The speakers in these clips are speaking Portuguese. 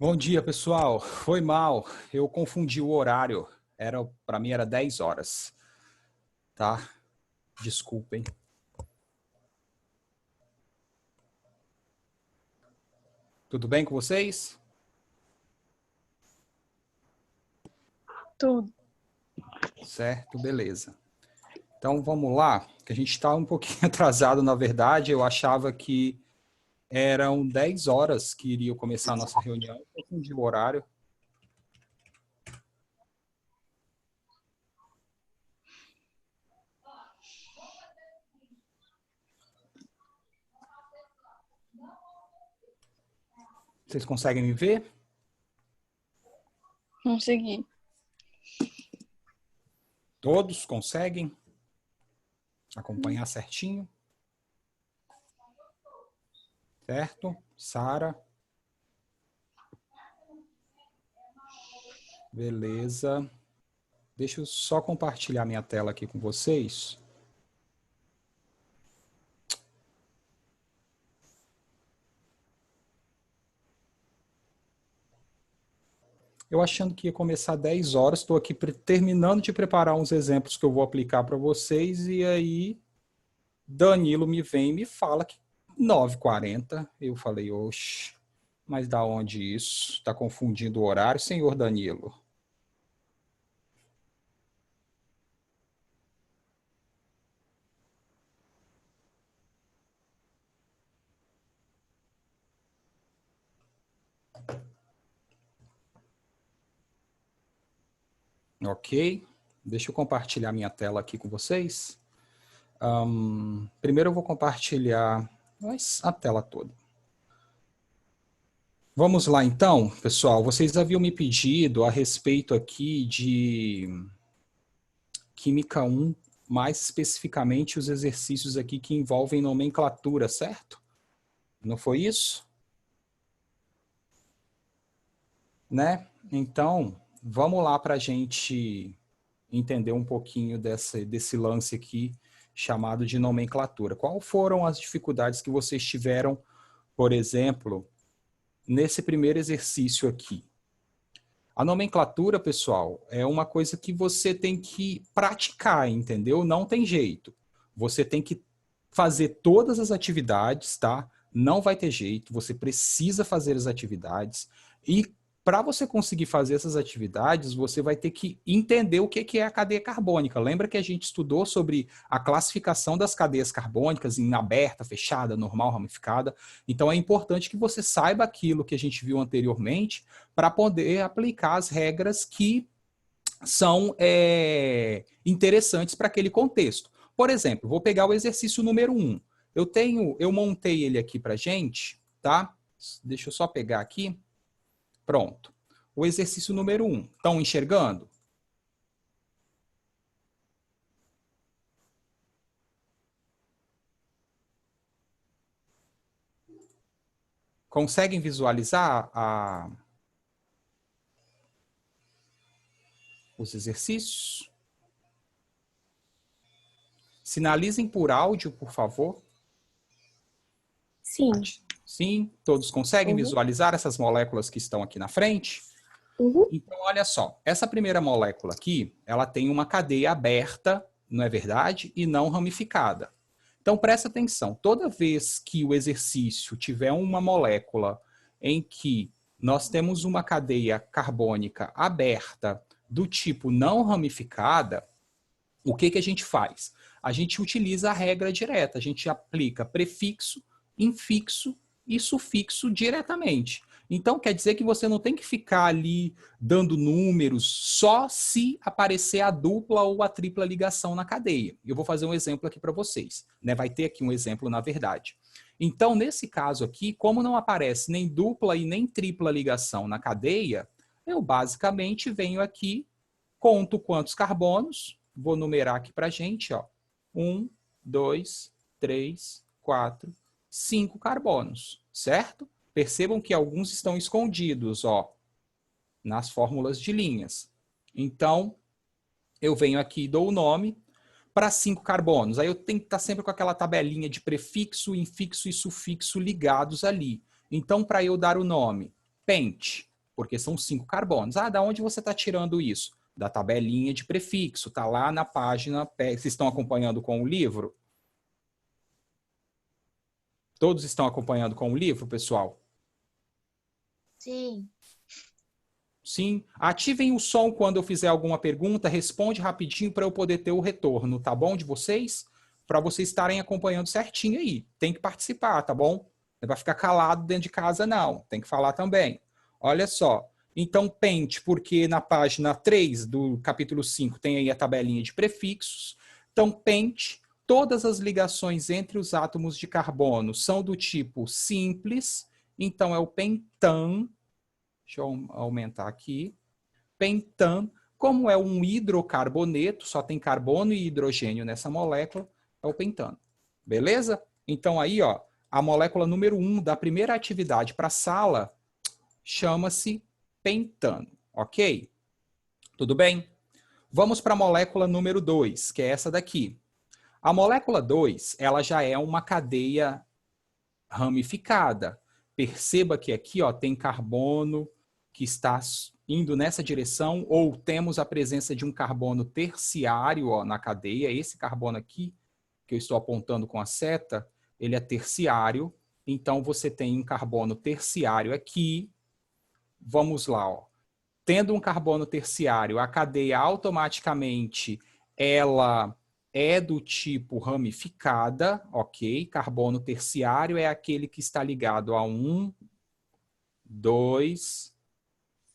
Bom dia, pessoal. Foi mal, eu confundi o horário. Para mim era 10 horas, tá? Desculpem. Tudo bem com vocês? Tudo. Certo, beleza. Então vamos lá, que a gente está um pouquinho atrasado, na verdade. Eu achava que eram 10 horas que iria começar a nossa reunião. Eu confundi o horário. Vocês conseguem me ver? Consegui. Todos conseguem acompanhar certinho? Certo? Sara? Beleza. Deixa eu só compartilhar minha tela aqui com vocês. Eu achando que ia começar 10 horas, estou aqui terminando de preparar uns exemplos que eu vou aplicar para vocês, e aí Danilo me vem e me fala que 9h40. Eu falei, oxe, mas da onde isso? Está confundindo o horário, senhor Danilo? Ok, deixa eu compartilhar minha tela aqui com vocês. Primeiro eu vou compartilhar a tela toda. Vamos lá então, pessoal. Vocês haviam me pedido a respeito aqui de Química 1, mais especificamente os exercícios aqui que envolvem nomenclatura, certo? Não foi isso? Né? Então, vamos lá para a gente entender um pouquinho desse lance aqui chamado de nomenclatura. Quais foram as dificuldades que vocês tiveram, por exemplo, nesse primeiro exercício aqui? A nomenclatura, pessoal, é uma coisa que você tem que praticar, entendeu? Não tem jeito. Você tem que fazer todas as atividades, tá? Não vai ter jeito, você precisa fazer as atividades. E para você conseguir fazer essas atividades, você vai ter que entender o que é a cadeia carbônica. Lembra que a gente estudou sobre a classificação das cadeias carbônicas em aberta, fechada, normal, ramificada? Então é importante que você saiba aquilo que a gente viu anteriormente para poder aplicar as regras que são interessantes para aquele contexto. Por exemplo, vou pegar o exercício número 1. Eu montei ele aqui para gente, tá? Deixa eu só pegar aqui. Pronto. O exercício número 1. Estão enxergando? Conseguem visualizar os exercícios? Sinalizem por áudio, por favor. Sim. Sim, todos conseguem visualizar essas moléculas que estão aqui na frente? Então, olha só, essa primeira molécula aqui, ela tem uma cadeia aberta, não é verdade? E não ramificada. Então, presta atenção, toda vez que o exercício tiver uma molécula em que nós temos uma cadeia carbônica aberta do tipo não ramificada, o que a gente faz? A gente utiliza a regra direta, a gente aplica prefixo, infixo e sufixo diretamente. Então, quer dizer que você não tem que ficar ali dando números só se aparecer a dupla ou a tripla ligação na cadeia. Eu vou fazer um exemplo aqui para vocês. Né? Vai ter aqui um exemplo, na verdade. Então, nesse caso aqui, como não aparece nem dupla e nem tripla ligação na cadeia, eu basicamente venho aqui, conto quantos carbonos, vou numerar aqui para a gente, ó. 1, 2, 3, 4, 5 carbonos, certo? Percebam que alguns estão escondidos, ó, nas fórmulas de linhas. Então, eu venho aqui e dou o nome para 5 carbonos. Aí eu tenho que estar sempre com aquela tabelinha de prefixo, infixo e sufixo ligados ali. Então, para eu dar o nome pente, porque são 5 carbonos. Ah, da onde você está tirando isso? Da tabelinha de prefixo, está lá na página. Vocês estão acompanhando com o livro? Todos estão acompanhando com o livro, pessoal? Sim. Sim. Ativem o som quando eu fizer alguma pergunta, responde rapidinho para eu poder ter o retorno, tá bom, de vocês? Para vocês estarem acompanhando certinho aí. Tem que participar, tá bom? Não vai ficar calado dentro de casa, não. Tem que falar também. Olha só. Então, pente, porque na página 3 do capítulo 5 tem aí a tabelinha de prefixos. Então, pente, todas as ligações entre os átomos de carbono são do tipo simples. Então, é o pentan. Deixa eu aumentar aqui. Pentan, como é um hidrocarboneto, só tem carbono e hidrogênio nessa molécula, é o pentano. Beleza? Então aí, ó, a molécula número 1 da primeira atividade para a sala chama-se pentano, ok? Tudo bem? Vamos para a molécula número 2, que é essa daqui. A molécula 2, ela já é uma cadeia ramificada. Perceba que aqui, ó, tem carbono que está indo nessa direção, ou temos a presença de um carbono terciário, ó, na cadeia. Esse carbono aqui, que eu estou apontando com a seta, ele é terciário. Então, você tem um carbono terciário aqui. Vamos lá, ó. Tendo um carbono terciário, a cadeia automaticamente ela é do tipo ramificada, ok? Carbono terciário é aquele que está ligado a 1, 2,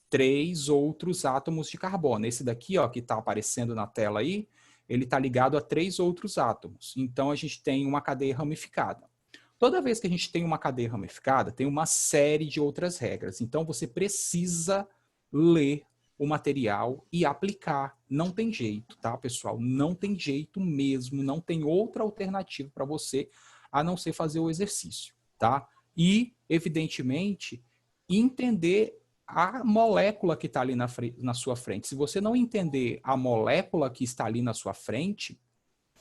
3 outros átomos de carbono. Esse daqui, ó, que está aparecendo na tela aí, ele está ligado a 3 outros átomos. Então, a gente tem uma cadeia ramificada. Toda vez que a gente tem uma cadeia ramificada, tem uma série de outras regras. Então, você precisa ler o material e aplicar. Não tem jeito, tá, pessoal? Não tem jeito mesmo, não tem outra alternativa para você a não ser fazer o exercício, tá? E, evidentemente, entender a molécula que está ali na sua frente. Se você não entender a molécula que está ali na sua frente,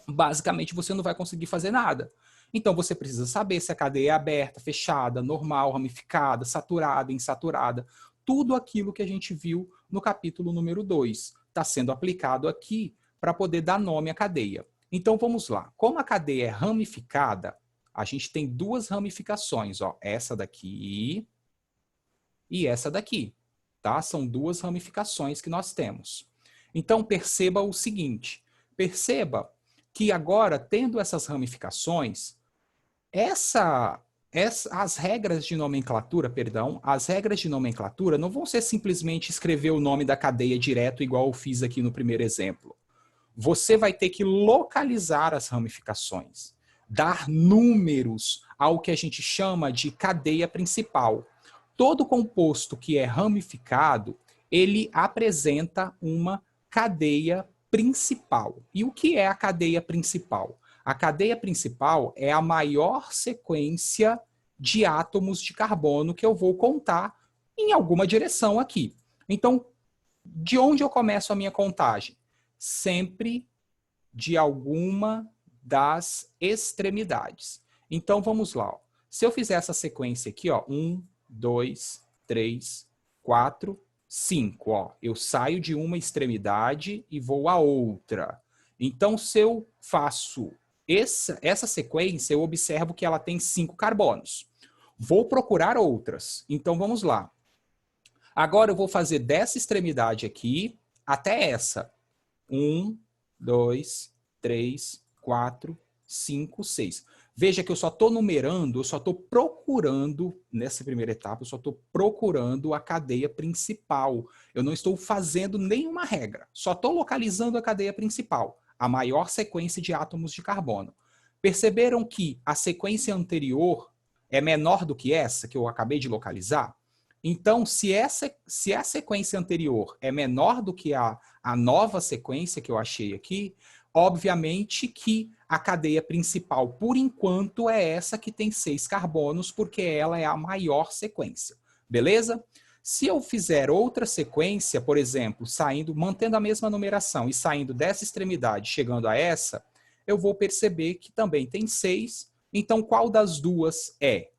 basicamente você não vai conseguir fazer nada. Então você precisa saber se a cadeia é aberta, fechada, normal, ramificada, saturada, insaturada. Tudo aquilo que a gente viu no capítulo número 2 está sendo aplicado aqui para poder dar nome à cadeia. Então vamos lá. Como a cadeia é ramificada, a gente tem 2 ramificações, ó, essa daqui e essa daqui, tá? São 2 ramificações que nós temos. Então perceba o seguinte, perceba que agora, tendo essas ramificações, as regras de nomenclatura, as regras de nomenclatura não vão ser simplesmente escrever o nome da cadeia direto, igual eu fiz aqui no primeiro exemplo. Você vai ter que localizar as ramificações, dar números ao que a gente chama de cadeia principal. Todo composto que é ramificado, ele apresenta uma cadeia principal. E o que é a cadeia principal? A cadeia principal é a maior sequência de átomos de carbono que eu vou contar em alguma direção aqui. Então, de onde eu começo a minha contagem? Sempre de alguma das extremidades. Então, vamos lá. Ó. Se eu fizer essa sequência aqui, ó, 1, 2, 3, 4, 5. Ó, eu saio de uma extremidade e vou à outra. Então, se eu faço essa sequência, eu observo que ela tem 5 carbonos. Vou procurar outras. Então, vamos lá. Agora, eu vou fazer dessa extremidade aqui até essa. 1, 2, 3, 4, 5, 6. Veja que eu só estou numerando, eu só estou procurando, nessa primeira etapa, eu só estou procurando a cadeia principal. Eu não estou fazendo nenhuma regra, só estou localizando a cadeia principal, a maior sequência de átomos de carbono. Perceberam que a sequência anterior é menor do que essa que eu acabei de localizar? Então, se a sequência anterior é menor do que a nova sequência que eu achei aqui, obviamente que a cadeia principal, por enquanto, é essa que tem 6 carbonos, porque ela é a maior sequência. Beleza? Se eu fizer outra sequência, por exemplo, mantendo a mesma numeração e saindo dessa extremidade, chegando a essa, eu vou perceber que também tem 6. Então, qual das duas é?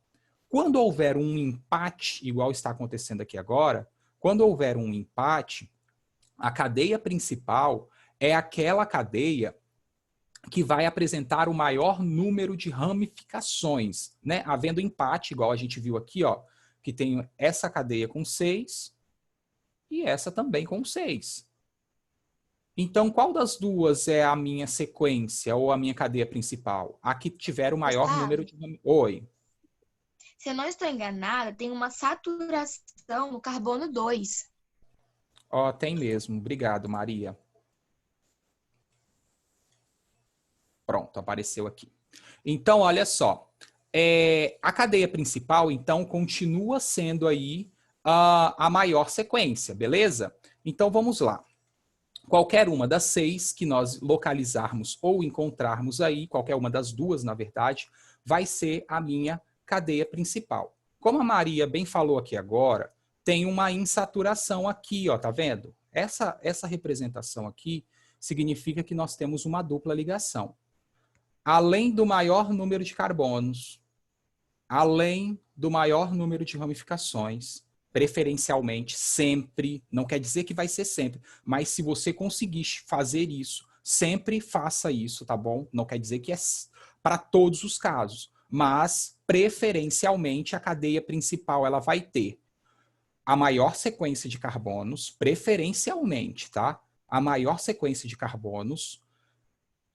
Quando houver um empate, igual está acontecendo aqui agora, Quando houver um empate, a cadeia principal é aquela cadeia que vai apresentar o maior número de ramificações, né? Havendo empate, igual a gente viu aqui, ó, que tem essa cadeia com 6 e essa também com 6. Então, qual das duas é a minha sequência ou a minha cadeia principal? A que tiver o maior número de... Oi. Se eu não estou enganada, tem uma saturação no carbono 2. Ó, tem mesmo. Obrigado, Maria. Pronto, apareceu aqui. Então, olha só. A cadeia principal, então, continua sendo aí a maior sequência, beleza? Então, vamos lá. Qualquer uma das 6 que nós localizarmos ou encontrarmos aí, qualquer uma das duas, na verdade, vai ser a minha cadeia principal. Como a Maria bem falou aqui agora, tem uma insaturação aqui, ó, tá vendo? Essa representação aqui significa que nós temos uma dupla ligação. Além do maior número de carbonos, além do maior número de ramificações, preferencialmente, sempre, não quer dizer que vai ser sempre, mas se você conseguir fazer isso, sempre faça isso, tá bom? Não quer dizer que é para todos os casos, mas preferencialmente a cadeia principal ela vai ter a maior sequência de carbonos, preferencialmente, tá? A maior sequência de carbonos,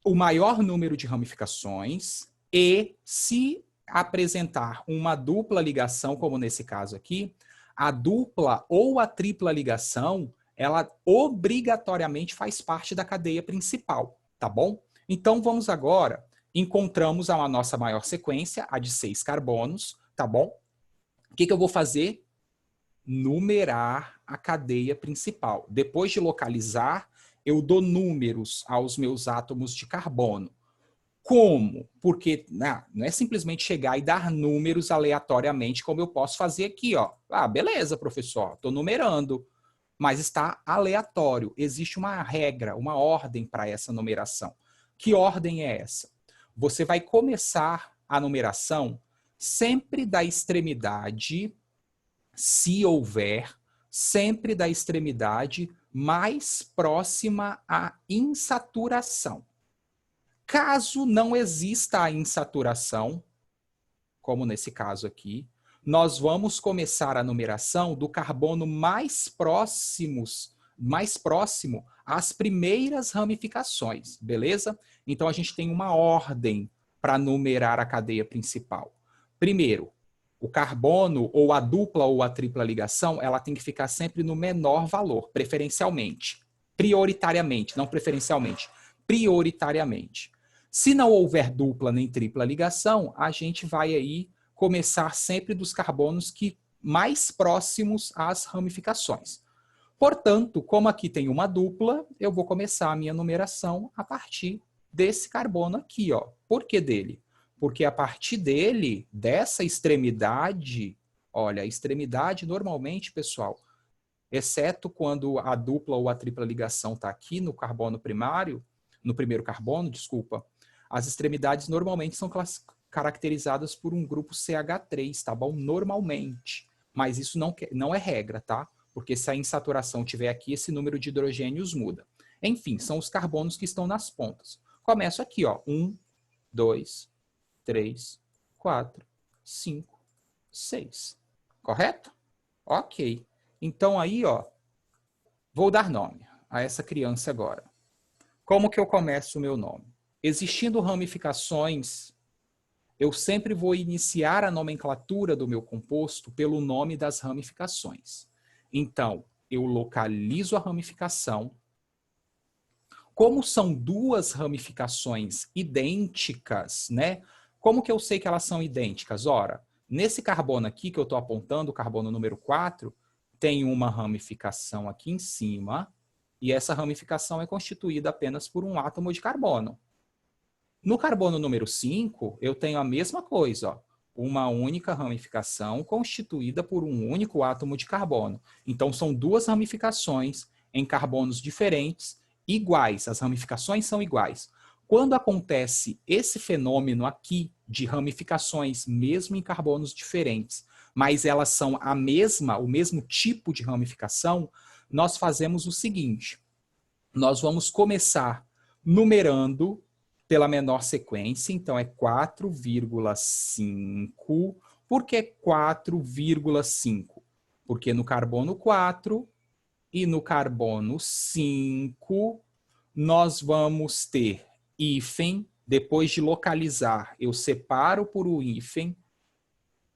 o maior número de ramificações e, se apresentar uma dupla ligação, como nesse caso aqui, a dupla ou a tripla ligação, ela obrigatoriamente faz parte da cadeia principal, tá bom? Então, vamos agora, encontramos a nossa maior sequência, a de 6 carbonos, tá bom? O que eu vou fazer? Numerar a cadeia principal. Depois de localizar, eu dou números aos meus átomos de carbono. Como? Porque não é simplesmente chegar e dar números aleatoriamente, como eu posso fazer aqui, ó. Ah, beleza, professor, estou numerando, mas está aleatório. Existe uma regra, uma ordem para essa numeração. Que ordem é essa? Você vai começar a numeração sempre da extremidade, se houver, sempre da extremidade mais próxima à insaturação. Caso não exista a insaturação, como nesse caso aqui, nós vamos começar a numeração do carbono mais próximo às primeiras ramificações, beleza? Então a gente tem uma ordem para numerar a cadeia principal. Primeiro, o carbono ou a dupla ou a tripla ligação, ela tem que ficar sempre no menor valor, preferencialmente, prioritariamente, não preferencialmente, prioritariamente. Se não houver dupla nem tripla ligação, a gente vai aí começar sempre dos carbonos que mais próximos às ramificações. Portanto, como aqui tem uma dupla, eu vou começar a minha numeração a partir desse carbono aqui, ó. Por que dele? Porque a partir dele, dessa extremidade, olha, a extremidade normalmente, pessoal, exceto quando a dupla ou a tripla ligação está aqui no carbono primário, no primeiro carbono, desculpa, as extremidades normalmente são caracterizadas por um grupo CH3, tá bom? Normalmente. Mas isso não é regra, tá? Porque se a insaturação tiver aqui, esse número de hidrogênios muda. Enfim, são os carbonos que estão nas pontas. Começo aqui, ó. 1, 2, 3, 4, 5, 6. Correto? Ok. Então aí, ó, vou dar nome a essa criança agora. Como que eu começo o meu nome? Existindo ramificações, eu sempre vou iniciar a nomenclatura do meu composto pelo nome das ramificações. Então, eu localizo a ramificação. Como são duas ramificações idênticas, né? Como que eu sei que elas são idênticas? Ora, nesse carbono aqui que eu estou apontando, o carbono número 4, tem uma ramificação aqui em cima, e essa ramificação é constituída apenas por um átomo de carbono. No carbono número 5, eu tenho a mesma coisa, ó, uma única ramificação constituída por um único átomo de carbono. Então, são duas ramificações em carbonos diferentes, iguais, as ramificações são iguais. Quando acontece esse fenômeno aqui de ramificações, mesmo em carbonos diferentes, mas elas são o mesmo tipo de ramificação, nós fazemos o seguinte. Nós vamos começar numerando pela menor sequência, então é 4,5. Por que 4,5? Porque no carbono 4 e no carbono 5, nós vamos ter hífen. Depois de localizar, eu separo por o hífen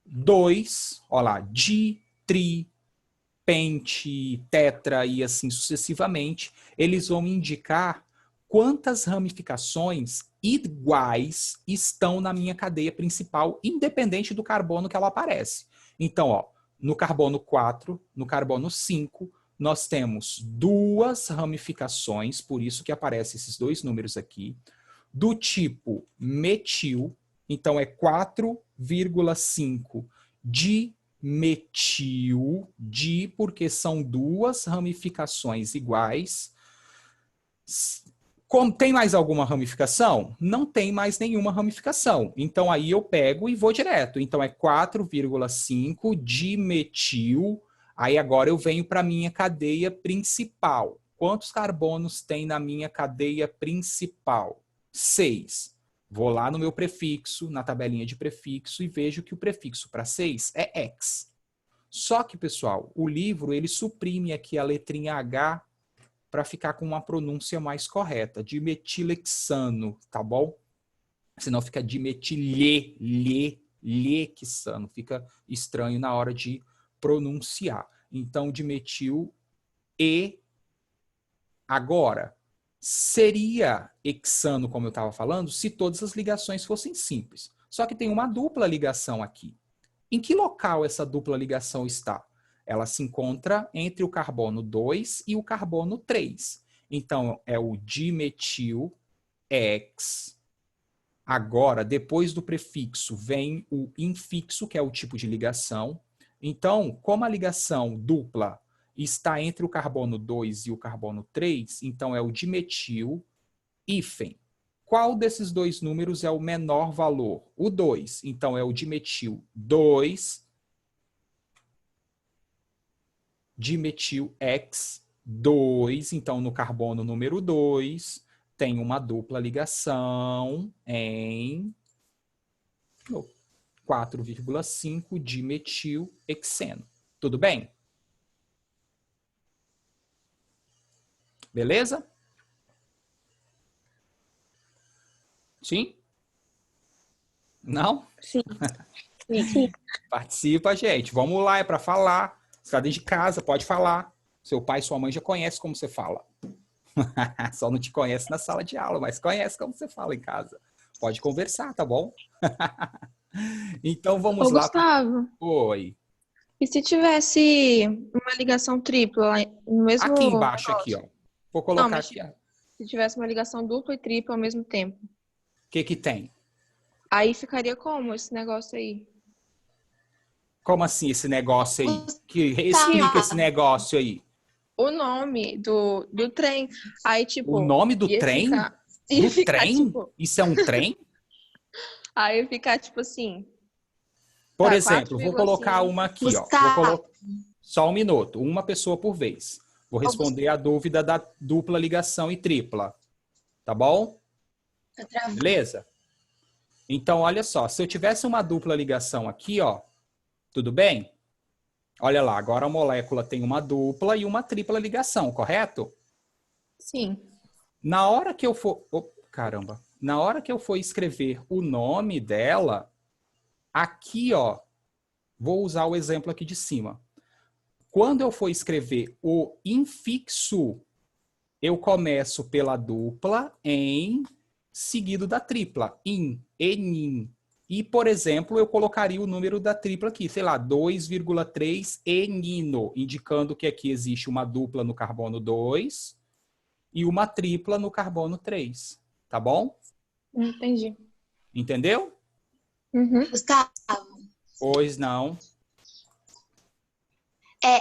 2, olha lá, di, tri, pente, tetra e assim sucessivamente. Eles vão me indicar quantas ramificações iguais estão na minha cadeia principal, independente do carbono que ela aparece. Então, ó, no carbono 4, no carbono 5, nós temos 2 ramificações, por isso que aparecem esses 2 números aqui, do tipo metil, então é 4,5 dimetil, porque são 2 ramificações iguais. Tem mais alguma ramificação? Não tem mais nenhuma ramificação. Então aí eu pego e vou direto. Então é 4,5 dimetil. Aí agora eu venho para a minha cadeia principal. Quantos carbonos tem na minha cadeia principal? 6. Vou lá no meu prefixo, na tabelinha de prefixo, e vejo que o prefixo para 6 é X. Só que, pessoal, o livro ele suprime aqui a letrinha H para ficar com uma pronúncia mais correta. Dimetilhexano, tá bom? Senão fica dimetilhexano. Fica estranho na hora de pronunciar. Então, dimetil e agora. Seria hexano, como eu estava falando, se todas as ligações fossem simples. Só que tem uma dupla ligação aqui. Em que local essa dupla ligação está? Ela se encontra entre o carbono 2 e o carbono 3. Então, é o dimetil X. Agora, depois do prefixo, vem o infixo, que é o tipo de ligação. Então, como a ligação dupla está entre o carbono 2 e o carbono 3, então é o dimetil hífen. Qual desses 2 números é o menor valor? O 2. Então é o dimetil 2, dimetil X 2. Então no carbono número 2 tem uma dupla ligação em 4,5 dimetil hexeno. Tudo bem? Beleza? Sim? Não? Sim. Sim. Participa, gente. Vamos lá, é para falar. Você está dentro de casa, pode falar. Seu pai e sua mãe já conhecem como você fala. Só não te conhece na sala de aula, mas conhece como você fala em casa. Pode conversar, tá bom? Então vamos lá. Gustavo. Oi. E se tivesse uma ligação tripla lá no mesmo... Aqui embaixo, aqui, ó. Vou colocar aqui. Se tivesse uma ligação dupla e tripla ao mesmo tempo. O que tem? Aí ficaria como esse negócio aí? Como assim esse negócio aí? Explica esse negócio aí. O nome do trem. Aí, tipo... O nome do trem? Do trem? Tipo... Isso é um trem? Aí ficar, tipo assim... Por exemplo, vou colocar uma aqui, ó. Só um minuto, uma pessoa por vez. Vou responder a dúvida da dupla ligação e tripla. Tá bom? Beleza? Então, olha só. Se eu tivesse uma dupla ligação aqui, ó. Tudo bem? Olha lá, agora a molécula tem uma dupla e uma tripla ligação, correto? Sim. Na hora que eu for... Na hora que eu for escrever o nome dela, aqui, ó. Vou usar o exemplo aqui de cima. Quando eu for escrever o infixo, eu começo pela dupla em seguido da tripla, in, enin. E, por exemplo, eu colocaria o número da tripla aqui, sei lá, 2,3 enino, indicando que aqui existe uma dupla no carbono 2 e uma tripla no carbono 3. Tá bom? Entendi. Entendeu? Uhum. Gustavo. Pois não.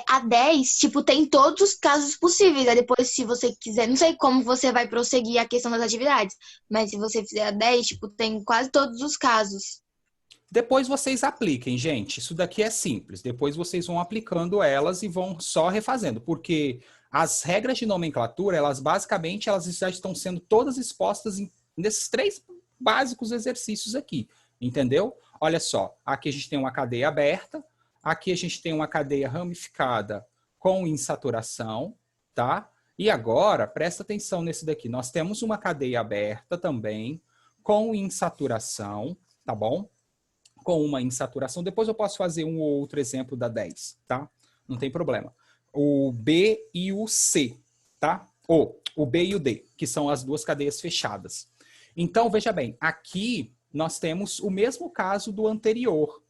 A 10, tipo, tem todos os casos possíveis. Aí depois, se você quiser, não sei como você vai prosseguir a questão das atividades, mas se você fizer a 10, tipo, tem quase todos os casos. Depois vocês apliquem, gente. Isso daqui é simples. Depois vocês vão aplicando elas e vão só refazendo, porque as regras de nomenclatura, elas basicamente elas já estão sendo todas expostas nesses 3 básicos exercícios aqui, entendeu? Olha só, aqui a gente tem uma cadeia aberta, aqui a gente tem uma cadeia ramificada com insaturação, tá? E agora, presta atenção nesse daqui. Nós temos uma cadeia aberta também com insaturação, tá bom? Com uma insaturação. Depois eu posso fazer um ou outro exemplo da 10, tá? Não tem problema. O B e o C, tá? Ou o B e o D, que são as 2 cadeias fechadas. Então, veja bem, aqui nós temos o mesmo caso do anterior,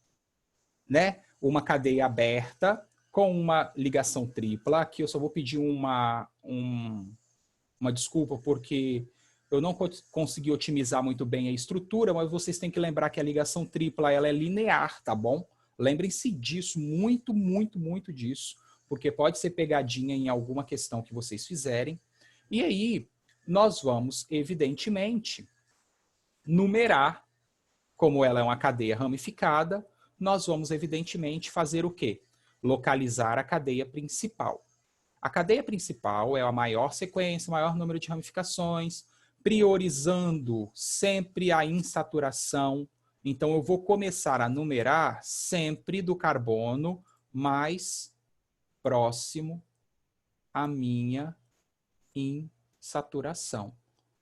né? Uma cadeia aberta com uma ligação tripla. Aqui eu só vou pedir uma desculpa, porque eu não consegui otimizar muito bem a estrutura, mas vocês têm que lembrar que a ligação tripla ela é linear, tá bom? Lembrem-se disso, muito, muito, muito disso, porque pode ser pegadinha em alguma questão que vocês fizerem. E aí, nós vamos, evidentemente, numerar, como ela é uma cadeia ramificada, nós vamos, evidentemente, fazer o quê? Localizar a cadeia principal. A cadeia principal é a maior sequência, o maior número de ramificações, priorizando sempre a insaturação. Então, eu vou começar a numerar sempre do carbono mais próximo à minha insaturação.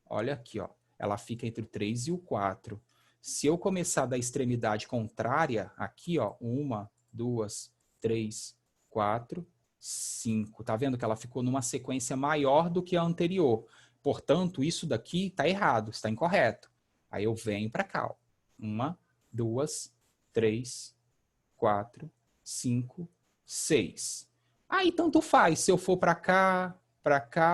Olha aqui, ó. Ela fica entre o 3 e o 4. Se eu começar da extremidade contrária, aqui, ó, 1, 2, 3, 4, 5. Tá vendo que ela ficou numa sequência maior do que a anterior? Portanto, isso daqui está errado, está incorreto. Aí eu venho para cá, ó. 1, 2, 3, 4, 5, 6. Aí tanto faz, se eu for para cá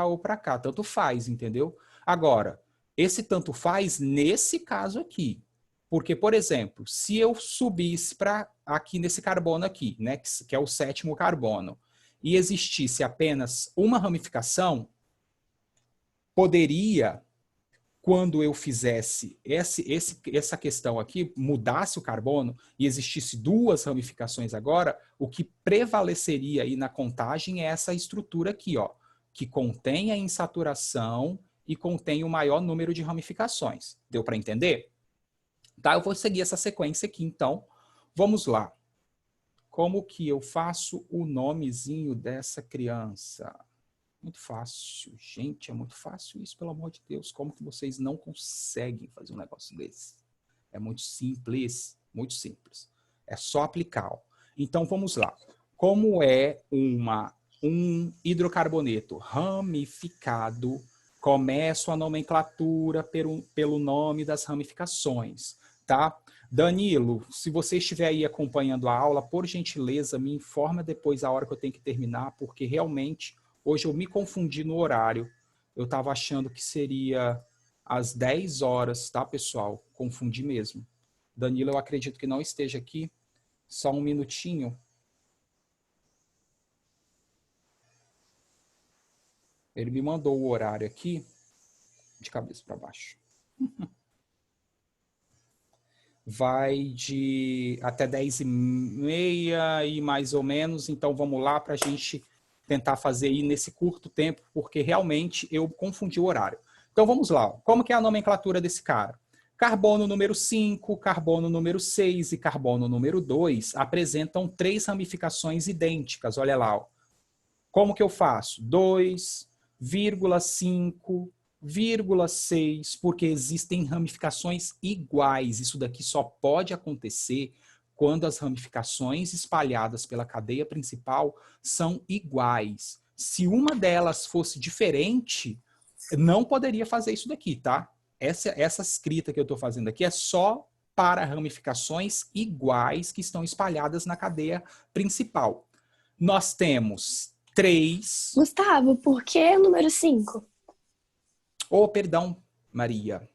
ou para cá, tanto faz, entendeu? Agora, esse tanto faz nesse caso aqui. Porque, por exemplo, se eu subisse para aqui nesse carbono aqui, né, que é o 7º carbono, e existisse apenas uma ramificação, poderia, quando eu fizesse essa questão aqui, mudasse o carbono e existisse 2 ramificações agora, o que prevaleceria aí na contagem é essa estrutura aqui, ó, que contém a insaturação e contém o maior número de ramificações. Deu para entender? Tá, eu vou seguir essa sequência aqui, então. Vamos lá. Como que eu faço o nomezinho dessa criança? Muito fácil. Gente, é muito fácil isso, pelo amor de Deus. Como que vocês não conseguem fazer um negócio desse? É muito simples, muito simples. É só aplicar. Ó. Então, vamos lá. Como é um hidrocarboneto ramificado, começo a nomenclatura pelo nome das ramificações, tá? Danilo, se você estiver aí acompanhando a aula, por gentileza, me informa depois a hora que eu tenho que terminar, porque realmente hoje eu me confundi no horário. Eu estava achando que seria às 10 horas, tá, pessoal? Confundi mesmo. Danilo, eu acredito que não esteja aqui. Só um minutinho. Ele me mandou o horário aqui, de cabeça para baixo. Vai de até 10h30 e mais ou menos. Então, vamos lá para a gente tentar fazer aí nesse curto tempo, porque realmente eu confundi o horário. Então, vamos lá. Como que é a nomenclatura desse cara? Carbono número 5, carbono número 6 e carbono número 2 apresentam 3 ramificações idênticas. Olha lá. Ó. Como que eu faço? 2,5,6, porque existem ramificações iguais. Isso daqui só pode acontecer quando as ramificações espalhadas pela cadeia principal são iguais. Se uma delas fosse diferente, não poderia fazer isso daqui, tá? Essa escrita que eu estou fazendo aqui é só para ramificações iguais que estão espalhadas na cadeia principal. Nós temos 3... Gustavo, por que o número 5? Oh, perdão, Maria.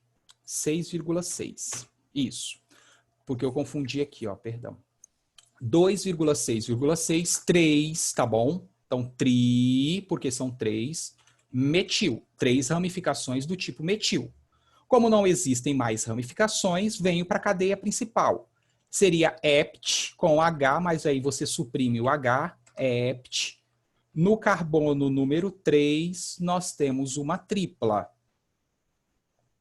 6,6. Isso. Porque eu confundi aqui, ó, perdão. 2,6,6, 3, tá bom? Então, porque são 3. Metil. 3 ramificações do tipo metil. Como não existem mais ramificações, venho para a cadeia principal. seria hept com H, mas aí você suprime o H, hept. No carbono número 3, nós temos uma tripla.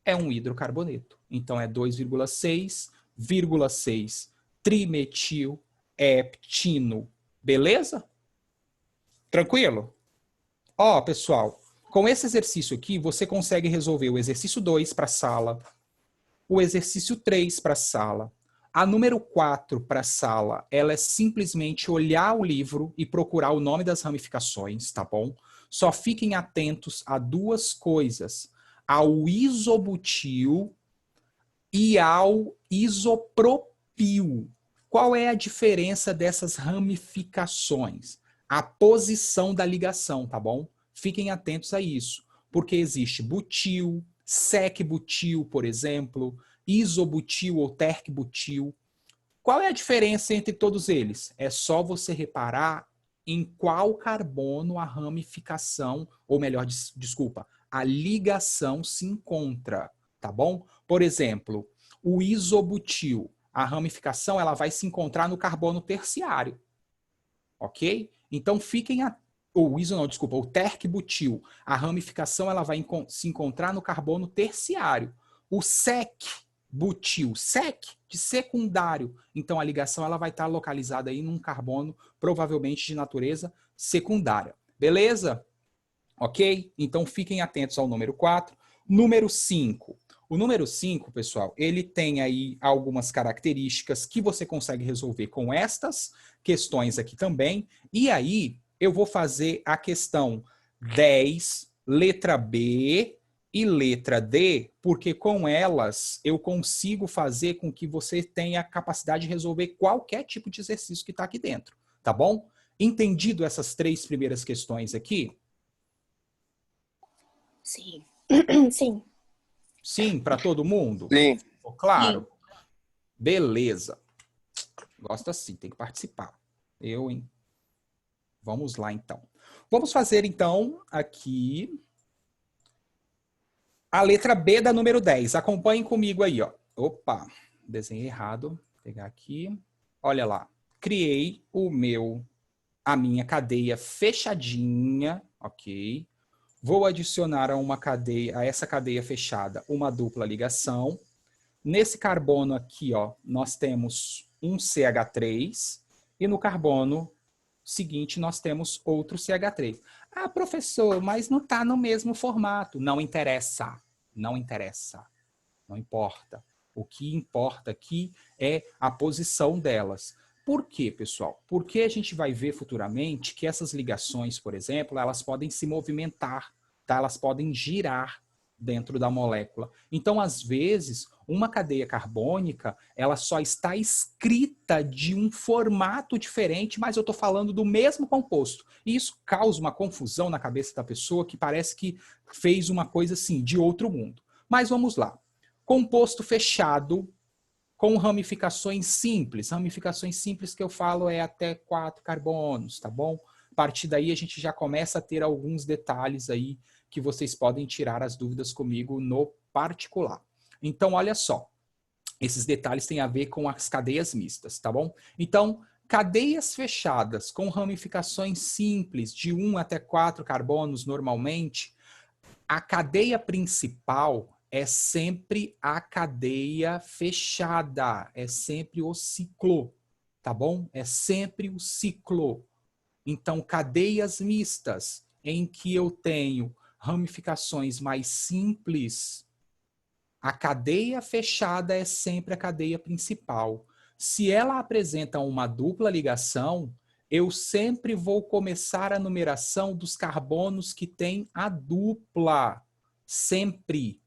É um hidrocarboneto. Então, é 2,6,6 trimetil heptino. Beleza? Tranquilo? Ó, pessoal, com esse exercício aqui, você consegue resolver o exercício 2 para a sala, o exercício 3 para a sala. A número 4 para a sala, ela é simplesmente olhar o livro e procurar o nome das ramificações, tá bom? Só fiquem atentos a duas coisas, ao isobutil e ao isopropil. Qual é a diferença dessas ramificações? A posição da ligação, tá bom? Fiquem atentos a isso, porque existe butil, sec-butil, por exemplo, isobutil ou terc-butil. Qual é a diferença entre todos eles? É só você reparar em qual carbono a ramificação, ou melhor, desculpa, a ligação se encontra, tá bom? Por exemplo, o isobutil, a ramificação ela vai se encontrar no carbono terciário, ok? Então fiquem o terc-butil, a ramificação ela vai se encontrar no carbono terciário. O sec-butil, sec de secundário, então a ligação ela vai estar localizada aí num carbono provavelmente de natureza secundária. Beleza? Ok? Então fiquem atentos ao número 4. Número 5. O número 5, pessoal, ele tem aí algumas características que você consegue resolver com estas questões aqui também. E aí eu vou fazer a questão 10, letra B e letra D, porque com elas eu consigo fazer com que você tenha a capacidade de resolver qualquer tipo de exercício que está aqui dentro, tá bom? Entendido essas 3 primeiras questões aqui? Sim. Sim. Sim, para todo mundo? Sim. Claro? Sim. Beleza. Gosto assim, tem que participar. Eu, hein? Vamos lá, então. Vamos fazer, então, aqui a letra B da número 10. Acompanhem comigo aí, ó. Opa, desenhei errado. Vou pegar aqui. Olha lá. Criei a minha cadeia fechadinha, ok? Vou adicionar a essa cadeia fechada uma dupla ligação. Nesse carbono aqui, ó, nós temos um CH3 e no carbono seguinte nós temos outro CH3. Ah, professor, mas não está no mesmo formato. Não interessa, não interessa, não importa. O que importa aqui é a posição delas. Por quê, pessoal? Porque a gente vai ver futuramente que essas ligações, por exemplo, elas podem se movimentar, tá? Elas podem girar dentro da molécula. Então, às vezes, uma cadeia carbônica, ela só está escrita de um formato diferente, mas eu estou falando do mesmo composto. E isso causa uma confusão na cabeça da pessoa que parece que fez uma coisa assim, de outro mundo. Mas vamos lá. Composto fechado com ramificações simples. Ramificações simples que eu falo é até 4 carbonos, tá bom? A partir daí a gente já começa a ter alguns detalhes aí que vocês podem tirar as dúvidas comigo no particular. Então, olha só. Esses detalhes têm a ver com as cadeias mistas, tá bom? Então, cadeias fechadas com ramificações simples de 1 até 4 carbonos normalmente, a cadeia principal é sempre a cadeia fechada, é sempre o ciclo, tá bom? É sempre o ciclo. Então, cadeias mistas, em que eu tenho ramificações mais simples, a cadeia fechada é sempre a cadeia principal. Se ela apresenta uma dupla ligação, eu sempre vou começar a numeração dos carbonos que têm a dupla. Sempre.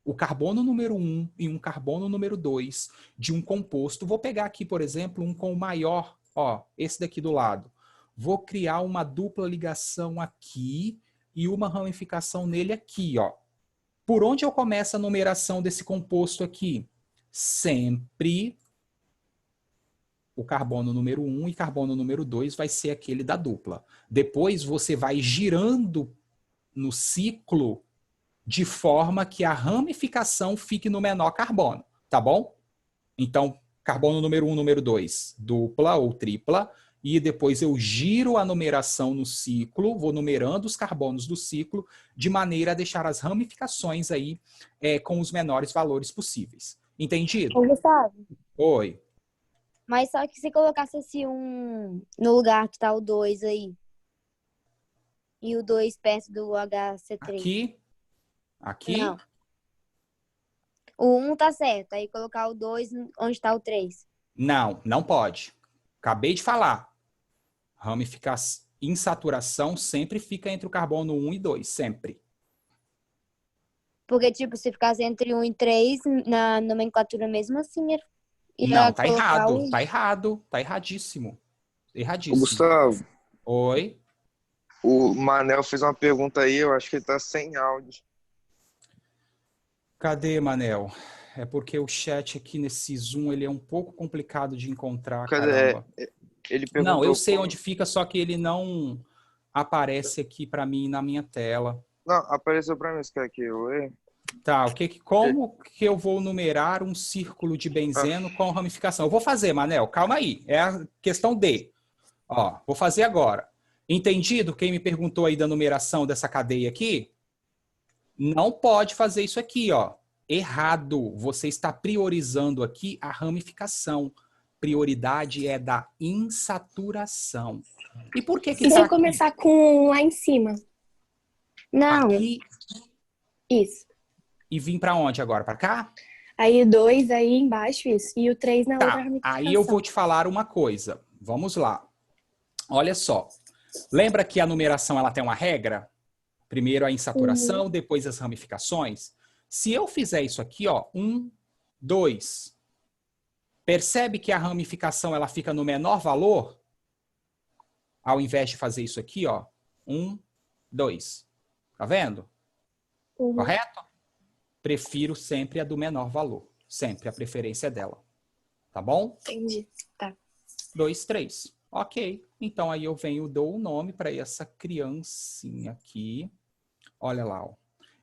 O carbono número 1 e um carbono número 2 de um composto. Vou pegar aqui, por exemplo, um com o maior, ó, esse daqui do lado. Vou criar uma dupla ligação aqui e uma ramificação nele aqui, ó. Por onde eu começo a numeração desse composto aqui? Sempre o carbono número 1 e carbono número 2 vai ser aquele da dupla. Depois você vai girando no ciclo de forma que a ramificação fique no menor carbono, tá bom? Então, carbono número 1, número 2, dupla ou tripla, e depois eu giro a numeração no ciclo, vou numerando os carbonos do ciclo, de maneira a deixar as ramificações aí com os menores valores possíveis. Entendido? Ô, Gustavo, Oi. mas só que se colocasse assim no lugar que tá o 2 aí, e o 2 perto do HC3. Aqui. Não. O 1 tá certo, aí colocar o 2 onde tá o 3. Não pode. Acabei de falar. Ramificação, insaturação sempre fica entre o carbono 1 e 2, sempre. Porque, tipo, se ficasse entre 1 e 3, na nomenclatura mesmo assim, Não, tá errado, tá errado, tá erradíssimo. Erradíssimo. Gustavo, Oi? o Manel fez uma pergunta aí, eu acho que ele tá sem áudio. Cadê, Manel? É porque o chat aqui nesse Zoom ele é um pouco complicado de encontrar, caramba. Ele perguntou... Não, eu sei onde fica, só que ele não aparece aqui para mim na minha tela. Não, apareceu para mim, você quer que eu leia? Tá, como que eu vou numerar um círculo de benzeno com ramificação? Eu vou fazer, Manel, calma aí. É a questão D. Ó, vou fazer agora. Entendido? Quem me perguntou aí da numeração dessa cadeia aqui? Não pode fazer isso aqui, ó. Errado. Você está priorizando aqui a ramificação. Prioridade é da insaturação. E por que E tá se eu aqui? começar com lá em cima? Não. Aqui Isso. e vir para onde agora? Para cá? Aí o 2 aí embaixo, isso. E o 3 na outra Tá, ramificação. aí eu vou te falar uma coisa. Vamos lá. Olha só. Lembra que a numeração ela tem uma regra? Primeiro a insaturação, depois as ramificações. Se eu fizer isso aqui, ó, 1, 2, percebe que a ramificação ela fica no menor valor? Ao invés de fazer isso aqui, ó, 1, 2. Tá vendo? Correto? Prefiro sempre a do menor valor. Sempre a preferência é dela. Tá bom? Entendi. Tá. 2, 3. Ok. Então aí eu venho, dou o nome para essa criancinha aqui. Olha lá, ó.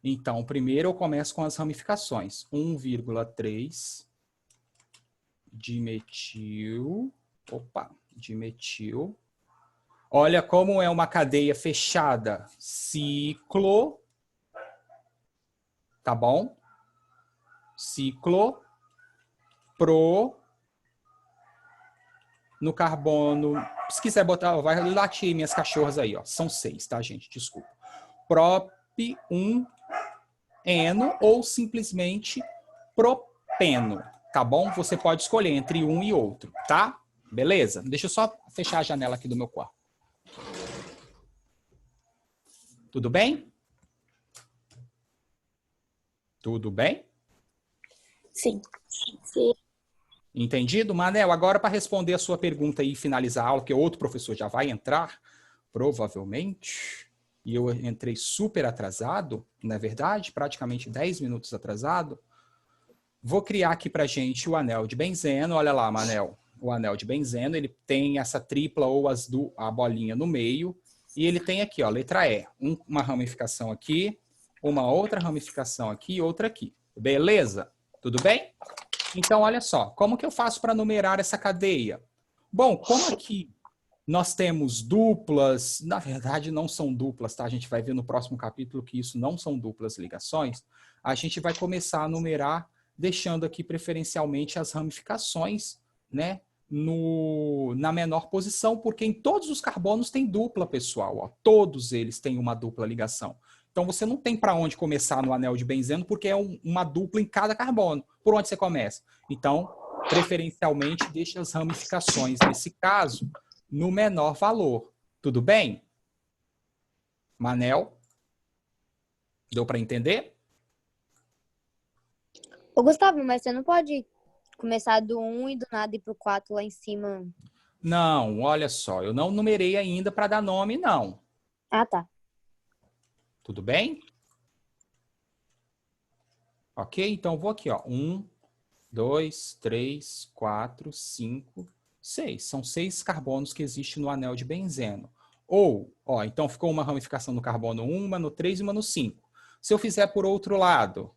Então, primeiro eu começo com as ramificações. 1,3 dimetil. Opa, dimetil. Olha como é uma cadeia fechada. Ciclo. Tá bom? Ciclo. Pro. No carbono. Se quiser botar, vai latir minhas cachorras aí, ó. São 6, tá, gente? Desculpa. Prop 1 eno ou simplesmente propeno, tá bom? Você pode escolher entre um e outro, tá? Beleza? Deixa eu só fechar a janela aqui do meu quarto. Tudo bem? Tudo bem? Sim. Entendido? Manel, agora para responder a sua pergunta e finalizar a aula, que outro professor já vai entrar, provavelmente, e eu entrei super atrasado, não é verdade? Praticamente 10 minutos atrasado. Vou criar aqui para gente o anel de benzeno. Olha lá, Manel. O anel de benzeno, ele tem essa tripla ou a bolinha no meio. E ele tem aqui, ó, letra E. Uma ramificação aqui, uma outra ramificação aqui e outra aqui. Beleza? Tudo bem? Então, olha só. Como que eu faço para numerar essa cadeia? Bom, como aqui nós temos duplas, na verdade não são duplas, tá? A gente vai ver no próximo capítulo que isso não são duplas ligações. A gente vai começar a numerar, deixando aqui preferencialmente as ramificações, né? Na menor posição, porque em todos os carbonos tem dupla, pessoal. Ó, todos eles têm uma dupla ligação. Então você não tem para onde começar no anel de benzeno, porque é uma dupla em cada carbono. Por onde você começa? Então, preferencialmente, deixa as ramificações, nesse caso, no menor valor. Tudo bem? Manel? Deu para entender? Ô, Gustavo, mas você não pode começar do 1 e do nada ir pro 4 lá em cima? Não, olha só. Eu não numerei ainda para dar nome, não. Ah, tá. Tudo bem? Ok? Então, eu vou aqui, ó. 1, 2, 3, 4, 5, 6. São 6 carbonos que existem no anel de benzeno. Ou, ó, então ficou uma ramificação no carbono 1, uma no 3 e uma no 5. Se eu fizer por outro lado,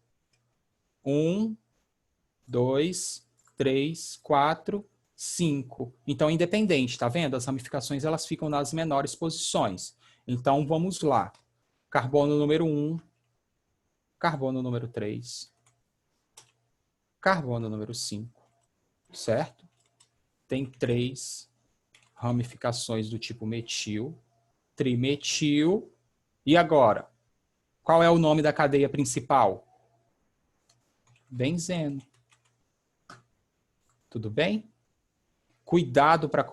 1, 2, 3, 4, 5. Então, independente, tá vendo? As ramificações, elas ficam nas menores posições. Então, vamos lá. Carbono número 1, carbono número 3, carbono número 5, certo? Tem 3 ramificações do tipo metil, trimetil. E agora? Qual é o nome da cadeia principal? Benzeno. Tudo bem? Cuidado para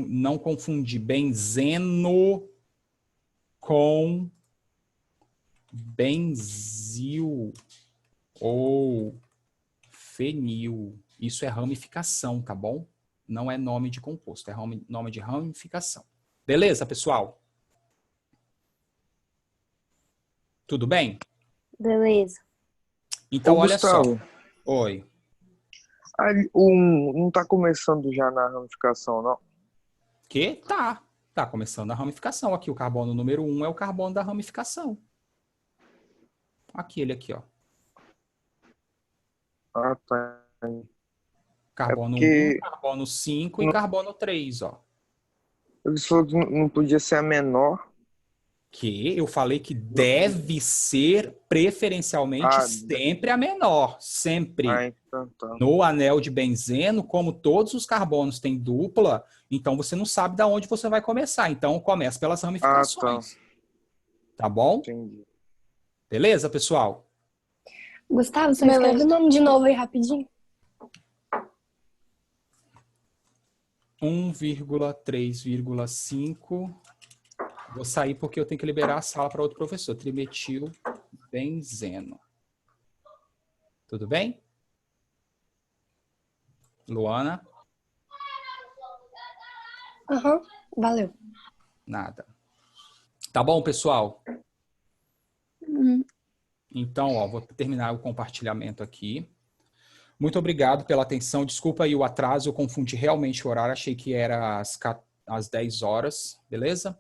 não confundir benzeno com benzil ou fenil. Isso é ramificação, tá bom? Não é nome de composto, é nome de ramificação. Beleza, pessoal? Tudo bem? Beleza. Então, Ô, olha Gustavo, só. Oi. não tá começando já na ramificação, não? Que tá. Tá começando a ramificação. Aqui o carbono número 1 é o carbono da ramificação. Aquele aqui, ó. Ah, tá. Carbono porque- 1, carbono 5 e carbono 3, ó. Você falou que não podia ser a menor. Que eu falei que deve ser preferencialmente sempre a menor. Sempre. Ah, então tá. No anel de benzeno, como todos os carbonos têm dupla, então você não sabe de onde você vai começar. Então começa pelas ramificações. Tá bom? Entendi. Beleza, pessoal? Gustavo, só Beleza. escreve o nome de novo aí rapidinho. 1,3,5. Vou sair porque eu tenho que liberar a sala para outro professor. Trimetil benzeno. Tudo bem? Luana? Aham, valeu. Nada. Tá bom, pessoal? Uhum. Então, ó, vou terminar o compartilhamento aqui. Muito obrigado pela atenção. Desculpa aí o atraso, eu confundi realmente o horário. Achei que era às 10 horas, beleza?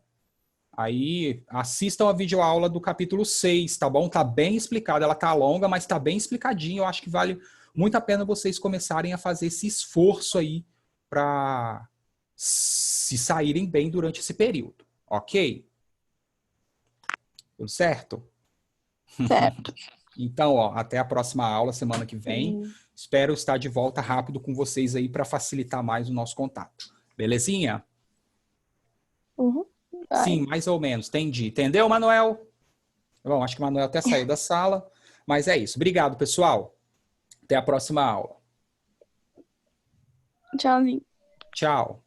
Aí, assistam a videoaula do capítulo 6, tá bom? Tá bem explicado. Ela tá longa, mas tá bem explicadinho. Eu acho que vale muito a pena vocês começarem a fazer esse esforço aí para se saírem bem durante esse período, ok? Tudo certo? Certo. Então, ó, até a próxima aula, semana que vem. Espero estar de volta rápido com vocês aí para facilitar mais o nosso contato. Belezinha? Uhum. Sim, mais ou menos. Entendi. Entendeu, Manuel? Bom, acho que o Manuel até saiu da sala. Mas é isso. Obrigado, pessoal. Até a próxima aula. Tchauzinho. Tchau.